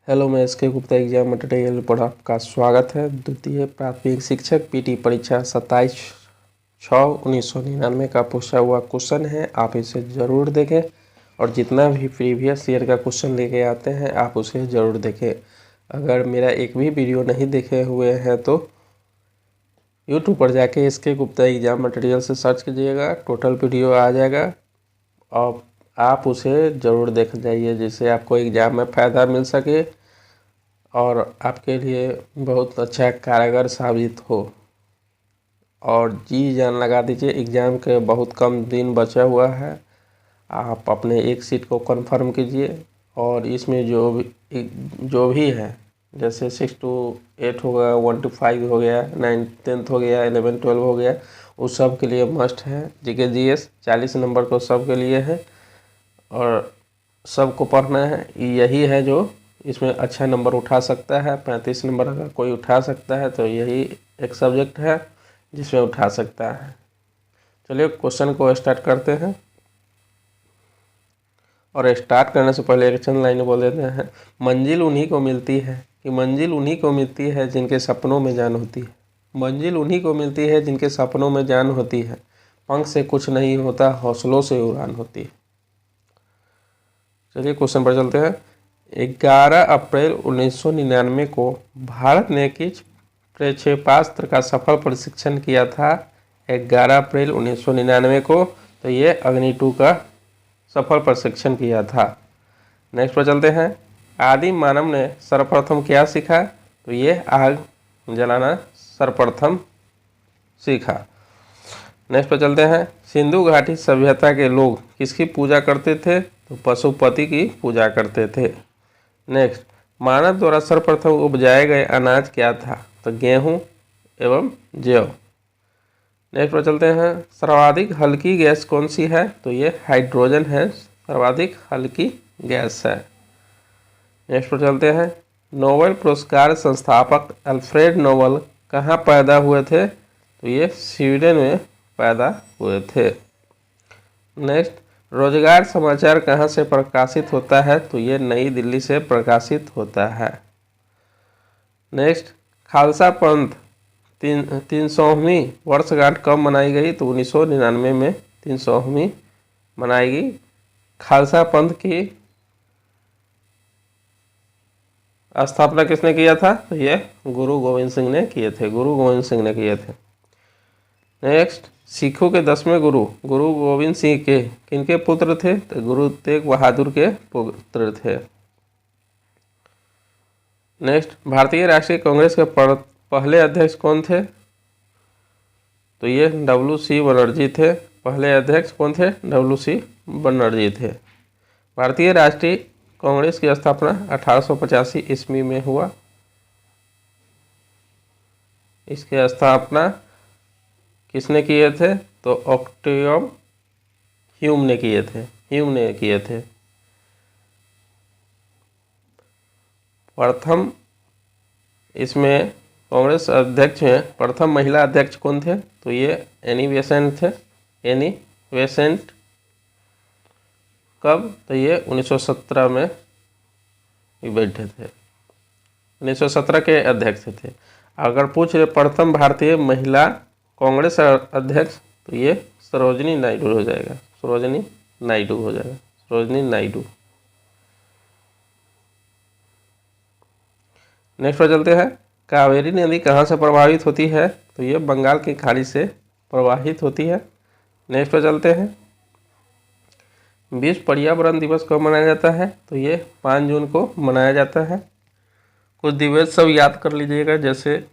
Hello, मैं S के Gupta exam material पर आपका स्वागत है। द्वितीय प्राथमिक शिक्षक पीटी परीक्षा 27/6/1999 का पूछा हुआ क्वेश्चन है। आप इसे ज़रूर देखें और जितना भी प्रीवियस ईयर का क्वेश्चन लेके आते हैं आप उसे ज़रूर देखें। अगर मेरा एक भी वीडियो नहीं देखे हुए हैं तो यूट्यूब पर जाके एस के गुप्ता एग्जाम मटेरियल से सर्च कीजिएगा, टोटल वीडियो आ जाएगा और आप उसे ज़रूर देख जाइए, जिससे आपको एग्ज़ाम में फ़ायदा मिल सके और आपके लिए बहुत अच्छा कारगर साबित हो। और जी जान लगा दीजिए, एग्ज़ाम के बहुत कम दिन बचा हुआ है। आप अपने एक सीट को कंफर्म कीजिए और इसमें जो भी है, जैसे 6 to 8 हो गया, 1 to 5 हो गया, 9 10th हो गया, 11 12 हो गया, उस सब के लिए मस्ट है। जीके जीएस 40 नंबर को सब के लिए है और सबको पढ़ना है। यही है जो इसमें अच्छा नंबर उठा सकता है। 35 नंबर अगर कोई उठा सकता है तो यही एक सब्जेक्ट है जिसमें उठा सकता है। चलिए क्वेश्चन को स्टार्ट करते हैं और स्टार्ट करने से पहले एक चंद लाइन बोल देते हैं। मंजिल उन्हीं को मिलती है कि मंजिल उन्हीं को मिलती है जिनके सपनों में जान होती है। मंजिल उन्हीं को मिलती है जिनके सपनों में जान होती है। पंख से कुछ नहीं होता, हौसलों से उड़ान होती है। चलिए क्वेश्चन पर चलते हैं। 11 अप्रैल 1999 को भारत ने किस प्रक्षेपास्त्र का सफल परीक्षण किया था? 11 अप्रैल 1999 को तो ये अग्नि 2 का सफल परीक्षण किया था। नेक्स्ट पर चलते हैं। आदिम मानव ने सर्वप्रथम क्या सीखा? तो ये आग जलाना सर्वप्रथम सीखा। नेक्स्ट पर चलते हैं। सिंधु घाटी सभ्यता के लोग किसकी पूजा करते थे? तो पशुपति की पूजा करते थे। नेक्स्ट, मानव द्वारा सर्वप्रथम उपजाए गए अनाज क्या था? तो गेहूं एवं जौ। नेक्स्ट पर चलते हैं। सर्वाधिक हल्की गैस कौन सी है? तो ये हाइड्रोजन है, सर्वाधिक हल्की गैस है। नेक्स्ट पर चलते हैं। नोबेल पुरस्कार संस्थापक अल्फ्रेड नोबेल कहाँ पैदा हुए थे? तो ये स्वीडन में पैदा हुए थे। नेक्स्ट, रोजगार समाचार कहाँ से प्रकाशित होता है? तो ये नई दिल्ली से प्रकाशित होता है। नेक्स्ट, खालसा पंथ 300वीं वर्षगांठ कब मनाई गई? तो 1999 में 300वीं मनाई गई। खालसा पंथ की स्थापना किसने किया था? तो ये गुरु गोविंद सिंह ने किए थे। गुरु गोविंद सिंह ने किए थे। नेक्स्ट, सिखों के 10वें गुरु गुरु गोविंद सिंह के किनके पुत्र थे? तो गुरु तेग बहादुर के पुत्र थे। नेक्स्ट, भारतीय राष्ट्रीय कांग्रेस के पहले अध्यक्ष कौन थे? तो ये WC बनर्जी थे। पहले अध्यक्ष कौन थे? WC बनर्जी थे। भारतीय राष्ट्रीय कांग्रेस की स्थापना 1885 ईस्वी में हुआ। इसकी स्थापना किसने किए थे? तो ऑक्टियम ह्यूम ने किए थे। प्रथम इसमें कांग्रेस अध्यक्ष में प्रथम महिला अध्यक्ष कौन थे? तो ये एनी बेसेंट थे। एनी बेसेंट कब? तो ये 1917 में बैठे थे। 1917 के अध्यक्ष थे। अगर पूछ रहे प्रथम भारतीय महिला कांग्रेस अध्यक्ष तो ये सरोजिनी नायडू हो जाएगा। सरोजिनी नायडू। नेक्स्ट पर चलते हैं। कावेरी नदी कहाँ से प्रभावित होती है? तो ये बंगाल की खाड़ी से प्रवाहित होती है। नेक्स्ट पर चलते हैं। विश्व पर्यावरण दिवस कब मनाया जाता है? तो ये 5 जून को मनाया जाता है। कुछ दिवस सब याद कर लीजिएगा, जैसे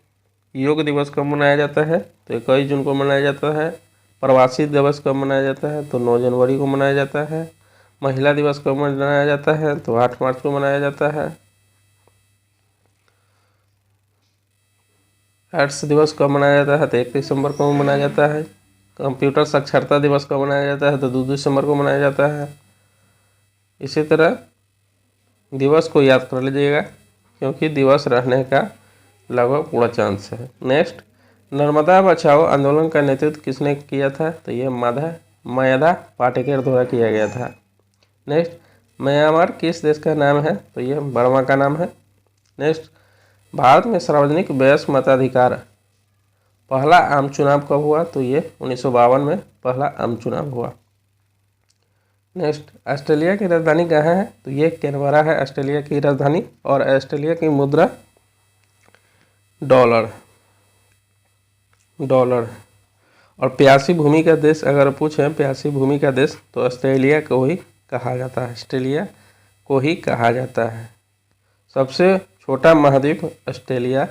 योग दिवस कब मनाया जाता है? तो 21 जून को मनाया जाता है। प्रवासी दिवस कब मनाया जाता है? तो 9 जनवरी को मनाया जाता है। महिला दिवस कब मनाया जाता है? तो 8 मार्च को मनाया जाता है। एड्स दिवस कब मनाया जाता है? तो 1 दिसंबर को मनाया जाता है। कंप्यूटर साक्षरता दिवस कब मनाया जाता है? तो 2 दिसंबर को मनाया जाता है। इसी तरह दिवस को याद कर लीजिएगा, क्योंकि दिवस रहने का लगभग पूरा चांस है। नेक्स्ट, नर्मदा बचाओ आंदोलन का नेतृत्व किसने किया था? तो ये मायाधा पाटेकर द्वारा किया गया था। नेक्स्ट, म्यांमार किस देश का नाम है? तो ये बर्मा का नाम है। नेक्स्ट, भारत में सार्वजनिक वयस्क मताधिकार पहला आम चुनाव कब हुआ? तो ये 1952 में पहला आम चुनाव हुआ। नेक्स्ट, ऑस्ट्रेलिया की राजधानी कहाँ है? तो ये कैनबरा है ऑस्ट्रेलिया की राजधानी, और ऑस्ट्रेलिया की मुद्रा डॉलर। और प्यासी भूमि का देश अगर पूछें, प्यासी भूमि का देश, तो ऑस्ट्रेलिया को ही कहा जाता है, ऑस्ट्रेलिया को ही कहा जाता है। सबसे छोटा महाद्वीप ऑस्ट्रेलिया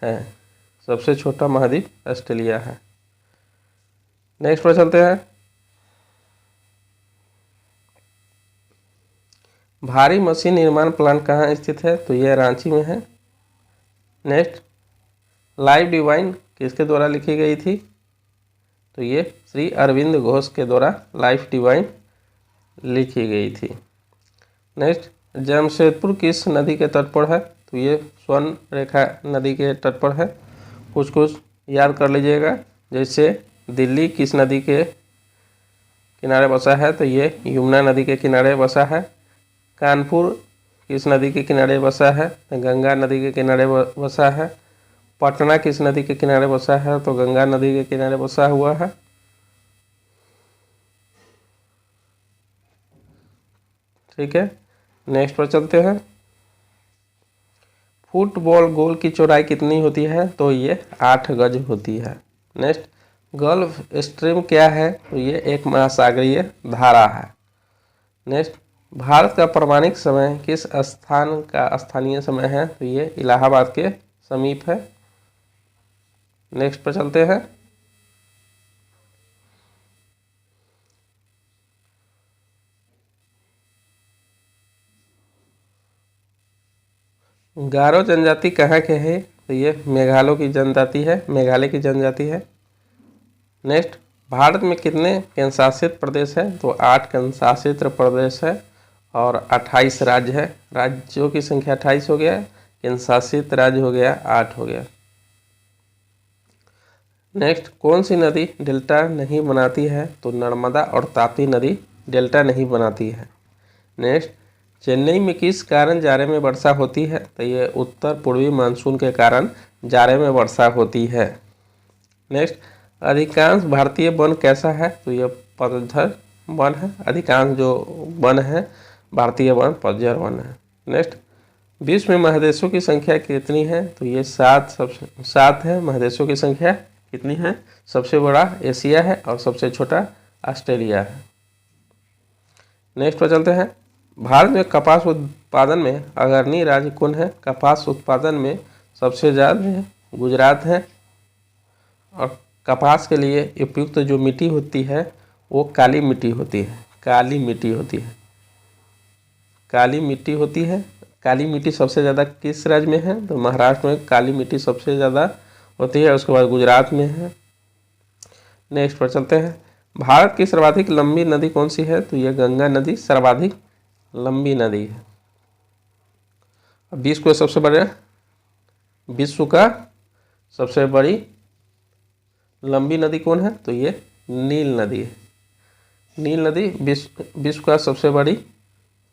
है, सबसे छोटा महाद्वीप ऑस्ट्रेलिया है। नेक्स्ट पर चलते हैं। भारी मशीन निर्माण प्लांट कहाँ स्थित है? तो यह रांची में है। नेक्स्ट, लाइफ डिवाइन किसके द्वारा लिखी गई थी? तो ये श्री अरविंद घोष के द्वारा लाइफ डिवाइन लिखी गई थी। नेक्स्ट, जमशेदपुर किस नदी के तट पर है? तो ये स्वर्ण रेखा नदी के तट पर है। कुछ याद कर लीजिएगा, जैसे दिल्ली किस नदी के किनारे बसा है? तो ये यमुना नदी के किनारे बसा है। कानपुर किस नदी के किनारे बसा है? तो गंगा नदी के किनारे बसा है। पटना किस नदी के किनारे बसा है? तो गंगा नदी के किनारे बसा हुआ है। ठीक है, नेक्स्ट पर चलते हैं। फुटबॉल गोल की चौड़ाई कितनी होती है? तो ये 8 गज होती है। नेक्स्ट, गल्फ स्ट्रीम क्या है? तो ये एक महासागरीय धारा है। नेक्स्ट, भारत का प्रमाणिक समय किस स्थान का स्थानीय समय है? तो ये इलाहाबाद के समीप है। नेक्स्ट पर चलते हैं। गारो जनजाति कहाँ के है? तो ये मेघालय की जनजाति है, मेघालय की जनजाति है। नेक्स्ट, भारत में कितने केंद्रशासित प्रदेश है? तो 8 केंद्रशासित प्रदेश है और 28 राज्य है। राज्यों की संख्या 28 हो गया, केंद्रशासित राज्य हो गया 8 हो गया। नेक्स्ट, कौन सी नदी डेल्टा नहीं बनाती है? तो नर्मदा और ताप्ती नदी डेल्टा नहीं बनाती है। नेक्स्ट, चेन्नई में किस कारण जाड़े में वर्षा होती है? तो ये उत्तर पूर्वी मानसून के कारण जाड़े में वर्षा होती है। नेक्स्ट, अधिकांश भारतीय वन कैसा है? तो ये पतझड़ वन है। अधिकांश जो वन है भारतीय वन पतझड़ वन है। नेक्स्ट, विश्व में महादेशों की संख्या कितनी है? तो ये 7 है। महादेशों की संख्या कितनी है? सबसे बड़ा एशिया है और सबसे छोटा ऑस्ट्रेलिया है। नेक्स्ट पर चलते हैं। भारत में कपास उत्पादन में अग्रणी राज्य कौन है? कपास उत्पादन में सबसे ज़्यादा गुजरात है। और कपास के लिए उपयुक्त जो मिट्टी होती है वो काली मिट्टी होती है, काली मिट्टी होती है, काली मिट्टी होती है। काली मिट्टी सबसे ज़्यादा किस राज्य में है? तो महाराष्ट्र में काली मिट्टी सबसे ज़्यादा होती है, उसके बाद गुजरात में है। नेक्स्ट पर चलते हैं। भारत की सर्वाधिक लंबी नदी कौन सी है? तो यह गंगा नदी सर्वाधिक लंबी नदी है। विश्व का सबसे बड़ी लंबी नदी कौन है? तो ये नील नदी है। नील नदी विश्व का सबसे बड़ी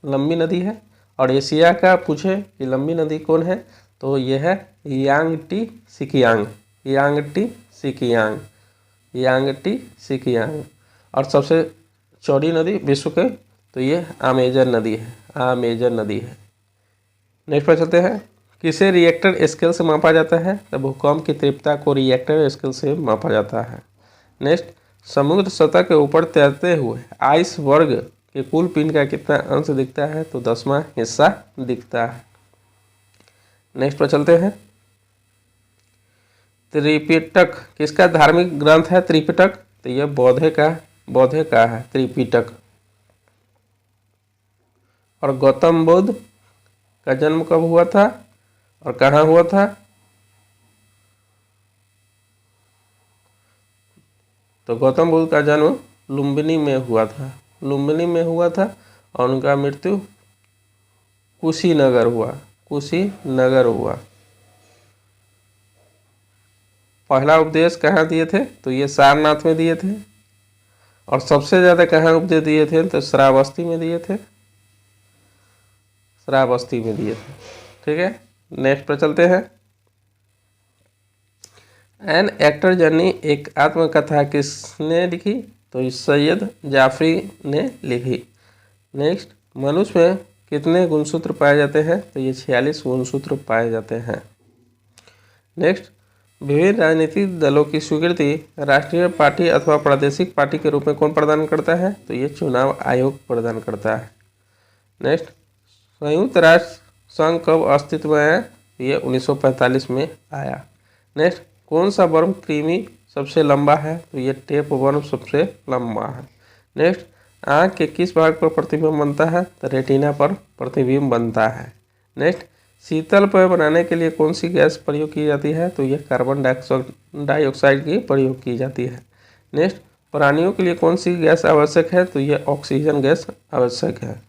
लंबी नदी है। और एशिया का पूछे कि लंबी नदी कौन है? तो यह है Yangtze Sikiang, Yangtze Sikiang, Yangtze Sikiang. और सबसे चौड़ी नदी विश्व के, तो ये अमेजन नदी है, अमेजन नदी है। नेक्स्ट पर चलते हैं। किसे रिएक्टर स्केल से मापा जाता है? तो भूकंप की तीव्रता को रिएक्टर स्केल से मापा जाता है। नेक्स्ट, समुद्र सतह के ऊपर तैरते हुए आइसबर्ग के कुल पिंड का कितना अंश दिखता है? तो 10वां हिस्सा दिखता है। नेक्स्ट पर चलते हैं। त्रिपिटक किसका धार्मिक ग्रंथ है? त्रिपिटक, तो यह बौद्ध का है त्रिपिटक। और गौतम बुद्ध का जन्म कब हुआ था और कहाँ हुआ था? तो गौतम बुद्ध का जन्म लुम्बिनी में हुआ था, लुम्बिनी में हुआ था। और उनका मृत्यु कुशीनगर हुआ। पहला उपदेश कहाँ दिए थे? तो ये सारनाथ में दिए थे। और सबसे ज़्यादा कहाँ उपदेश दिए थे? तो श्रावस्ती में दिए थे। श्रावस्ती में दिए थे। ठीक है, नेक्स्ट पर चलते हैं। एन एक्टर जर्नी एक आत्मकथा किसने लिखी? तो सैयद जाफरी ने लिखी। नेक्स्ट, मनुष्य में कितने गुणसूत्र पाए जाते हैं? तो ये 46 गुणसूत्र पाए जाते हैं। नेक्स्ट, विभिन्न राजनीतिक दलों की स्वीकृति राष्ट्रीय पार्टी अथवा प्रादेशिक पार्टी के रूप में कौन प्रदान करता है? तो ये चुनाव आयोग प्रदान करता है। नेक्स्ट, संयुक्त राष्ट्र संघ कब अस्तित्व में आया? ये 1945 में आया। नेक्स्ट, कौन सा वर्म कृमि सबसे लंबा है? तो ये टेप वर्म सबसे लंबा है। नेक्स्ट, आँख के किस भाग पर प्रतिबिंब बनता है? तो रेटिना पर प्रतिबिंब बनता है। नेक्स्ट, शीतल पेय बनाने के लिए कौन सी गैस प्रयोग की जाती है? तो ये कार्बन डाइऑक्साइड की प्रयोग की जाती है। नेक्स्ट, प्राणियों के लिए कौन सी गैस आवश्यक है? तो ये ऑक्सीजन गैस आवश्यक है।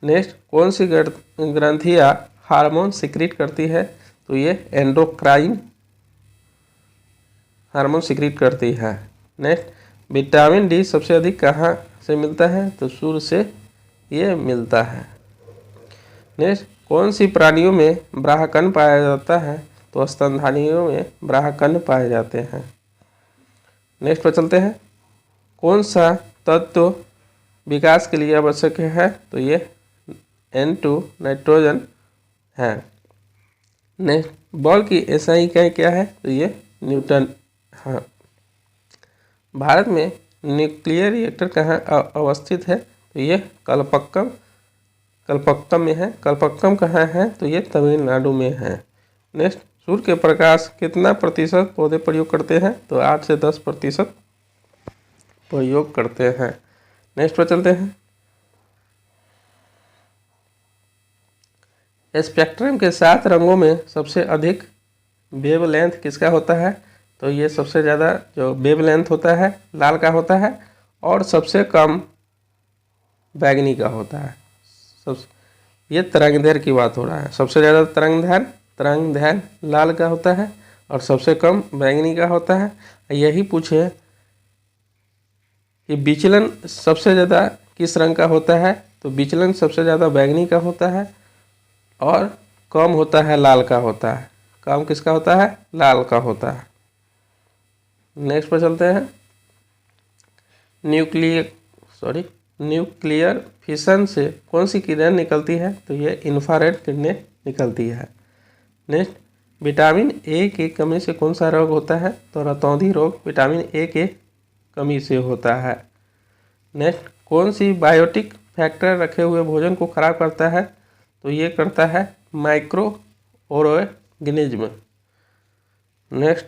नेक्स्ट, कौन सी ग्रंथियाँ हार्मोन सिक्रीट करती है? तो ये एंडोक्राइन हार्मोन सिक्रीट करती है। नेक्स्ट, विटामिन डी सबसे अधिक कहाँ से मिलता है? तो सूर्य से ये मिलता है। नेक्स्ट, कौन सी प्राणियों में ब्राह्मकण पाया जाता है? तो स्तनधारियों में ब्राह्मकण पाए जाते हैं। नेक्स्ट पर चलते हैं। कौन सा तत्व विकास के लिए आवश्यक है? तो ये N2 नाइट्रोजन है। नेक्स्ट, बल की SI इकाई क्या है? तो ये न्यूटन। हाँ, भारत में न्यूक्लियर रिएक्टर कहाँ अवस्थित है? तो ये कलपक्कम में है। कलपक्कम कहाँ है? तो ये तमिलनाडु में है। नेक्स्ट, सूर्य के प्रकाश कितना प्रतिशत पौधे प्रयोग करते हैं? तो 8 से 10% प्रयोग करते हैं। नेक्स्ट पर चलते हैं। स्पेक्ट्रम के 7 रंगों में सबसे अधिक वेवलेंथ किसका होता है? तो ये सबसे ज़्यादा जो वेवलेंथ होता है लाल का होता है और सबसे कम बैगनी का होता है। ये तरंगदैर्घ्य की बात हो रहा है। सबसे ज़्यादा तरंगदैर्घ्य लाल का होता है और सबसे कम बैगनी का होता है। यही पूछे कि विचलन सबसे ज़्यादा किस रंग का होता है? तो विचलन सबसे ज़्यादा बैगनी का होता है और कम होता है लाल का होता है। कम किसका होता है? लाल का होता है। नेक्स्ट पर चलते हैं। न्यूक्लियर फिशन से कौन सी किरण निकलती है? तो ये इंफ्रारेड किरणें निकलती है। नेक्स्ट, विटामिन ए की कमी से कौन सा रोग होता है? तो रतौंधी रोग विटामिन ए के कमी से होता है। नेक्स्ट, कौन सी बायोटिक फैक्टर रखे हुए भोजन को खराब करता है? तो ये करता है माइक्रो ऑर्गेनिज्म। नेक्स्ट,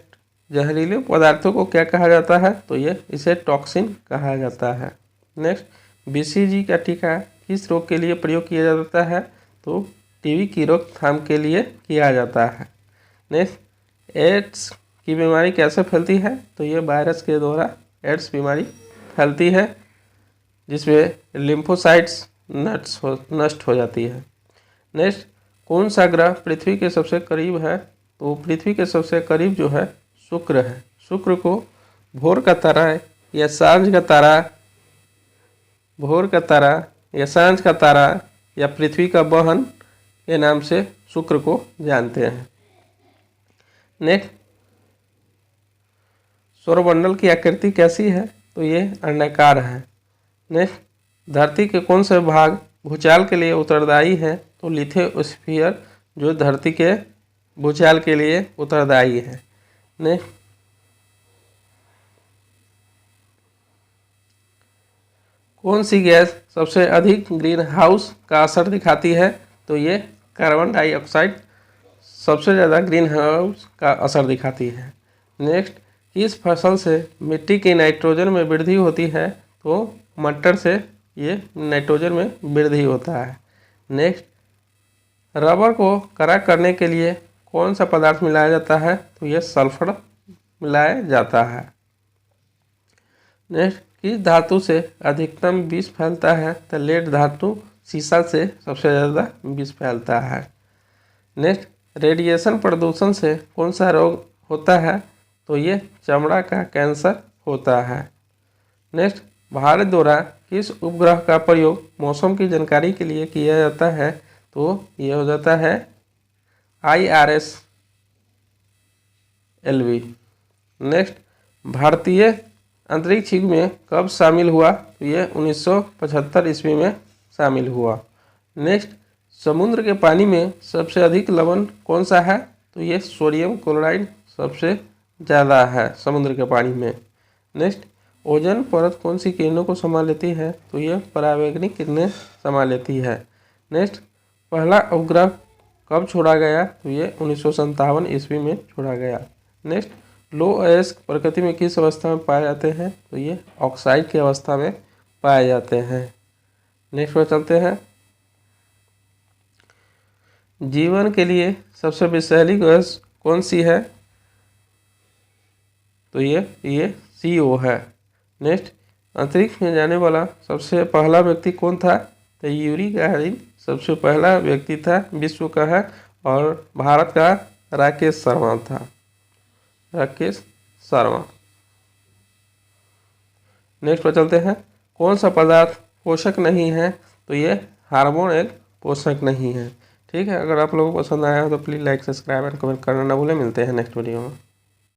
जहरीले पदार्थों को क्या कहा जाता है? तो ये इसे टॉक्सिन कहा जाता है। नेक्स्ट, BCG का टीका किस रोग के लिए प्रयोग किया जाता है? तो टीबी की रोकथाम के लिए किया जाता है। नेक्स्ट, एड्स की बीमारी कैसे फैलती है? तो ये वायरस के द्वारा एड्स बीमारी फैलती है जिसमें लिम्फोसाइट्स नष्ट हो जाती है। नेक्स्ट, कौन सा ग्रह पृथ्वी के सबसे करीब है? तो पृथ्वी के सबसे करीब जो है शुक्र है। शुक्र को भोर का तारा या सांझ का तारा, भोर का तारा या सांझ का तारा या पृथ्वी का बहन के नाम से शुक्र को जानते हैं। नेक्स्ट, सौरमंडल की आकृति कैसी है? तो ये अंडाकार है। नेक्स्ट, धरती के कौन से भाग भूचाल के लिए उत्तरदायी है? तो लिथोस्फीयर जो धरती के भूचाल के लिए उत्तरदायी है। नेक्स्ट, कौन सी गैस सबसे अधिक ग्रीन हाउस का असर दिखाती है? तो ये कार्बन डाइऑक्साइड सबसे ज़्यादा ग्रीन हाउस का असर दिखाती है। नेक्स्ट, किस फसल से मिट्टी की नाइट्रोजन में वृद्धि होती है? तो मटर से ये नाइट्रोजन में वृद्धि होता है। नेक्स्ट, रबर को कड़ा करने के लिए कौन सा पदार्थ मिलाया जाता है? तो ये सल्फर मिलाया जाता है। नेक्स्ट, किस धातु से अधिकतम विष फैलता है? तो लेड धातु सीसा से सबसे ज़्यादा विष फैलता है। नेक्स्ट, रेडिएशन प्रदूषण से कौन सा रोग होता है? तो ये चमड़ा का कैंसर होता है। नेक्स्ट, भारत द्वारा किस उपग्रह का प्रयोग मौसम की जानकारी के लिए किया जाता है? तो ये हो जाता है IRSLV। नेक्स्ट, भारतीय अंतरिक्ष युग में कब शामिल हुआ? तो ये 1975 ईस्वी में शामिल हुआ। नेक्स्ट, समुद्र के पानी में सबसे अधिक लवण कौन सा है? तो ये सोडियम क्लोराइड सबसे ज़्यादा है समुद्र के पानी में। नेक्स्ट, ओजोन परत कौन सी किरणों को संभाल लेती है? तो ये परावैंगनिक किरणें संभाल लेती है। नेक्स्ट, पहला उपग्रह कब छोड़ा गया? तो ये 1957 ईस्वी में छोड़ा गया। नेक्स्ट, लो अयस्क प्रकृति में किस अवस्था में पाए जाते हैं? तो ये ऑक्साइड की अवस्था में पाए जाते हैं। नेक्स्ट पर चलते हैं, जीवन के लिए सबसे विषैली गैस कौन सी है? तो ये CO है। नेक्स्ट, अंतरिक्ष में जाने वाला सबसे पहला व्यक्ति कौन था? तो यूरी गागारिन सबसे पहला व्यक्ति था, विश्व का है, और भारत का राकेश शर्मा था, राकेश शर्मा। नेक्स्ट पर चलते हैं, कौन सा पदार्थ पोषक नहीं है? तो ये हार्मोन एक पोषक नहीं है। ठीक है, अगर आप लोगों को पसंद आया हो तो please like, subscribe and comment करना ना भूलें। मिलते हैं नेक्स्ट वीडियो में।